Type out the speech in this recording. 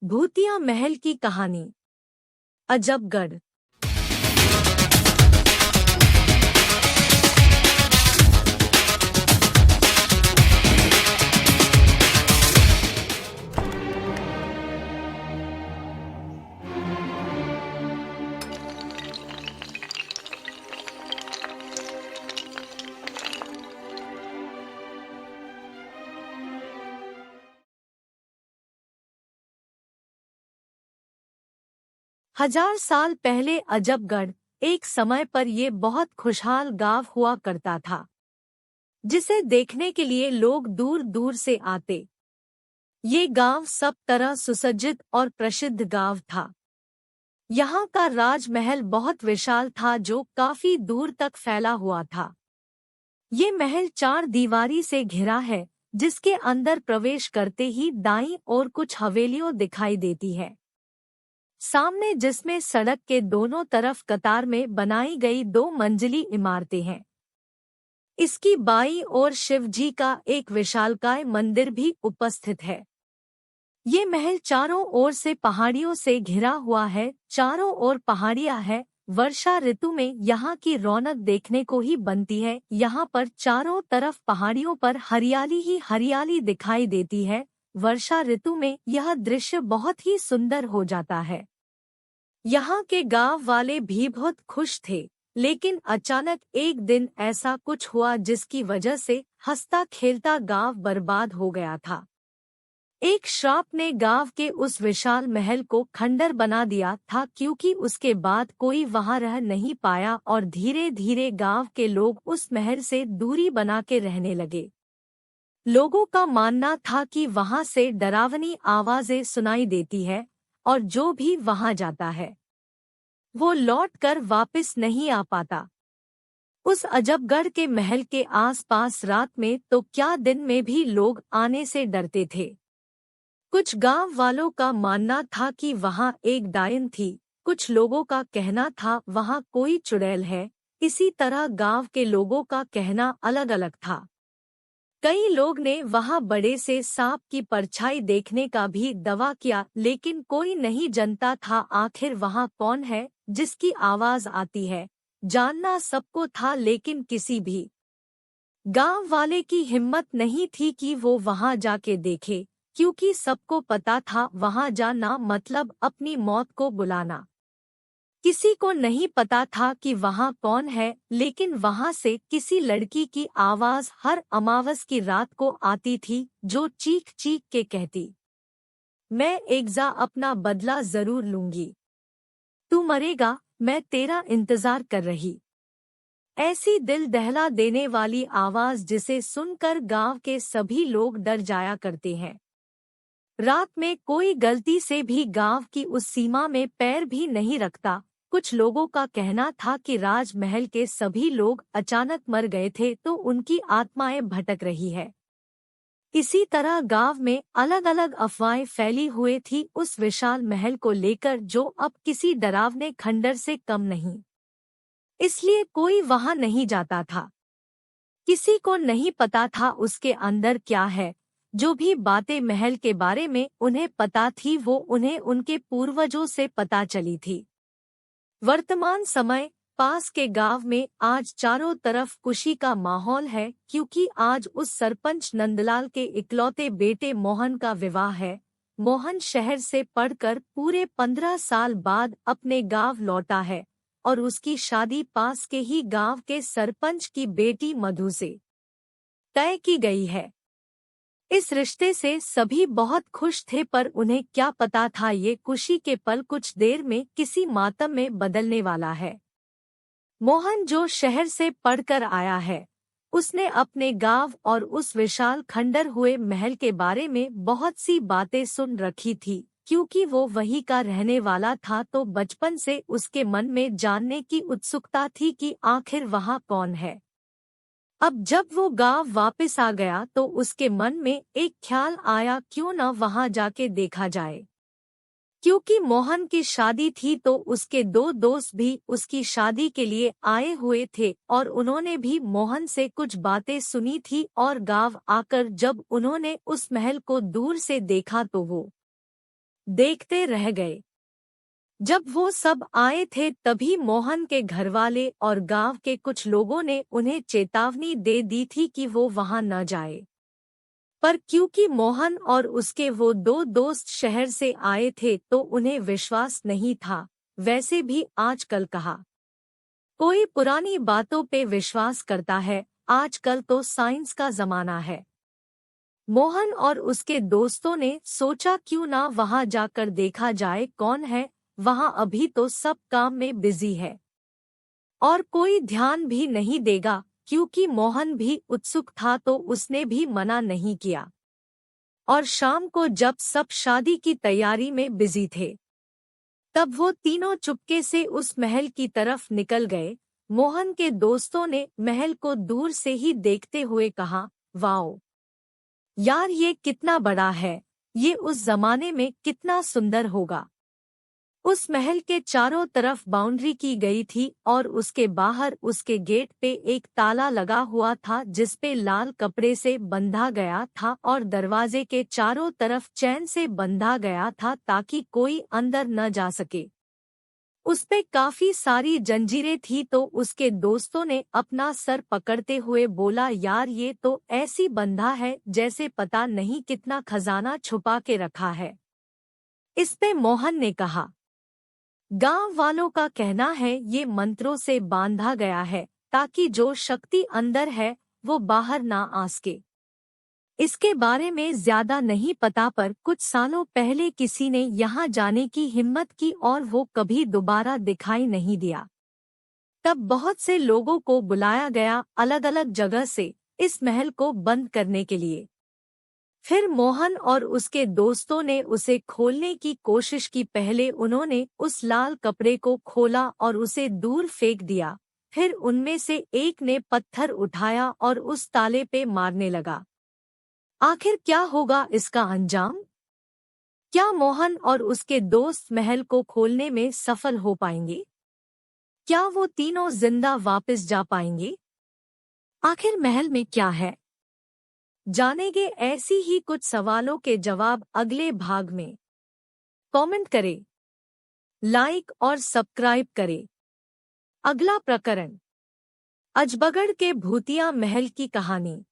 भूतिया महल की कहानी। अजबगढ़। हजार साल पहले अजबगढ़ एक समय पर ये बहुत खुशहाल गांव हुआ करता था, जिसे देखने के लिए लोग दूर दूर से आते। ये गांव सब तरह सुसज्जित और प्रसिद्ध गांव था। यहाँ का राजमहल बहुत विशाल था, जो काफी दूर तक फैला हुआ था। ये महल 4 दीवारी से घिरा है, जिसके अंदर प्रवेश करते ही दाईं ओर कुछ हवेलियां दिखाई देती है। सामने जिसमें सड़क के दोनों तरफ कतार में बनाई गई 2 मंजिली इमारतें हैं। इसकी बाईं ओर शिव जी का एक विशालकाय मंदिर भी उपस्थित है। ये महल चारों ओर से पहाड़ियों से घिरा हुआ है। चारों ओर पहाड़ियां है। वर्षा ऋतु में यहाँ की रौनक देखने को ही बनती है। यहाँ पर चारों तरफ पहाड़ियों पर हरियाली ही हरियाली दिखाई देती है। वर्षा ऋतु में यह दृश्य बहुत ही सुंदर हो जाता है। यहाँ के गांव वाले भी बहुत खुश थे, लेकिन अचानक एक दिन ऐसा कुछ हुआ जिसकी वजह से हंसता खेलता गांव बर्बाद हो गया था। एक श्राप ने गांव के उस विशाल महल को खंडर बना दिया था, क्योंकि उसके बाद कोई वहां रह नहीं पाया और धीरे धीरे गांव के लोग उस महल से दूरी बना के रहने लगे। लोगों का मानना था कि वहां से डरावनी आवाजें सुनाई देती है और जो भी वहां जाता है वो लौट कर वापस नहीं आ पाता। उस अजबगढ़ के महल के आसपास रात में तो क्या दिन में भी लोग आने से डरते थे। कुछ गांव वालों का मानना था कि वहां एक डायन थी। कुछ लोगों का कहना था वहां कोई चुड़ैल है। इसी तरह गांव के लोगों का कहना अलग अलग था। कई लोग ने वहां बड़े से सांप की परछाई देखने का भी दावा किया, लेकिन कोई नहीं जानता था आखिर वहां कौन है जिसकी आवाज आती है। जानना सबको था, लेकिन किसी भी गांव वाले की हिम्मत नहीं थी कि वो वहां जाके देखे, क्योंकि सबको पता था वहां जाना मतलब अपनी मौत को बुलाना। किसी को नहीं पता था कि वहां कौन है, लेकिन वहां से किसी लड़की की आवाज हर अमावस की रात को आती थी, जो चीख चीख के कहती, मैं एकजा अपना बदला जरूर लूंगी। तू मरेगा, मैं तेरा इंतजार कर रही। ऐसी दिल दहला देने वाली आवाज जिसे सुनकर गांव के सभी लोग डर जाया करते हैं। रात में कोई गलती से भी गांव की उस सीमा में पैर भी नहीं रखता। कुछ लोगों का कहना था कि राजमहल के सभी लोग अचानक मर गए थे, तो उनकी आत्माएं भटक रही है। इसी तरह गांव में अलग अलग अफवाहें फैली हुई थी उस विशाल महल को लेकर, जो अब किसी डरावने खंडर से कम नहीं। इसलिए कोई वहां नहीं जाता था। किसी को नहीं पता था उसके अंदर क्या है। जो भी बातें महल के बारे में उन्हें पता थी, वो उन्हें उनके पूर्वजों से पता चली थी। वर्तमान समय पास के गांव में आज चारों तरफ खुशी का माहौल है, क्योंकि आज उस सरपंच नंदलाल के इकलौते बेटे मोहन का विवाह है। मोहन शहर से पढ़कर पूरे 15 साल बाद अपने गांव लौटा है और उसकी शादी पास के ही गांव के सरपंच की बेटी मधु से तय की गई है। इस रिश्ते से सभी बहुत खुश थे, पर उन्हें क्या पता था ये खुशी के पल कुछ देर में किसी मातम में बदलने वाला है। मोहन जो शहर से पढ़कर आया है, उसने अपने गांव और उस विशाल खंडर हुए महल के बारे में बहुत सी बातें सुन रखी थी, क्योंकि वो वहीं का रहने वाला था। तो बचपन से उसके मन में जानने की उत्सुकता थी कि आखिर वहां कौन है। अब जब वो गांव वापस आ गया तो उसके मन में एक ख्याल आया, क्यों न वहां जाके देखा जाए। क्योंकि मोहन की शादी थी तो उसके 2 दोस्त भी उसकी शादी के लिए आए हुए थे और उन्होंने भी मोहन से कुछ बातें सुनी थी। और गांव आकर जब उन्होंने उस महल को दूर से देखा तो वो देखते रह गए। जब वो सब आए थे तभी मोहन के घरवाले और गांव के कुछ लोगों ने उन्हें चेतावनी दे दी थी कि वो वहां न जाए। पर क्योंकि मोहन और उसके वो दो दोस्त शहर से आए थे तो उन्हें विश्वास नहीं था। वैसे भी आजकल कहा कोई पुरानी बातों पे विश्वास करता है, आजकल तो साइंस का जमाना है। मोहन और उसके दोस्तों ने सोचा क्यों ना वहां जाकर देखा जाए कौन है वहां, अभी तो सब काम में बिजी है और कोई ध्यान भी नहीं देगा। क्योंकि मोहन भी उत्सुक था तो उसने भी मना नहीं किया। और शाम को जब सब शादी की तैयारी में बिजी थे तब वो तीनों चुपके से उस महल की तरफ निकल गए। मोहन के दोस्तों ने महल को दूर से ही देखते हुए कहा, वाओ यार, ये कितना बड़ा है, ये उस जमाने में कितना सुंदर होगा। उस महल के चारों तरफ बाउंड्री की गई थी और उसके बाहर उसके गेट पे एक ताला लगा हुआ था जिसपे लाल कपड़े से बंधा गया था और दरवाजे के चारों तरफ चैन से बंधा गया था ताकि कोई अंदर न जा सके। उसपे काफी सारी जंजीरें थी तो उसके दोस्तों ने अपना सर पकड़ते हुए बोला, यार ये तो ऐसी बंधा है जैसे पता नहीं कितना खजाना छुपा के रखा है। इस पे मोहन ने कहा, गांव वालों का कहना है ये मंत्रों से बांधा गया है ताकि जो शक्ति अंदर है वो बाहर ना आ सके। इसके बारे में ज्यादा नहीं पता पर कुछ सालों पहले किसी ने यहाँ जाने की हिम्मत की और वो कभी दोबारा दिखाई नहीं दिया। तब बहुत से लोगों को बुलाया गया अलग अलग जगह से इस महल को बंद करने के लिए। फिर मोहन और उसके दोस्तों ने उसे खोलने की कोशिश की। पहले उन्होंने उस लाल कपड़े को खोला और उसे दूर फेंक दिया। फिर उनमें से एक ने पत्थर उठाया और उस ताले पे मारने लगा। आखिर क्या होगा इसका अंजाम? क्या मोहन और उसके दोस्त महल को खोलने में सफल हो पाएंगे? क्या वो तीनों जिंदा वापस जा पाएंगे? आखिर महल में क्या है, जानेंगे ऐसी ही कुछ सवालों के जवाब अगले भाग में। कमेंट करें, लाइक और सब्सक्राइब करें। अगला प्रकरण, अजबगढ़ के भूतिया महल की कहानी।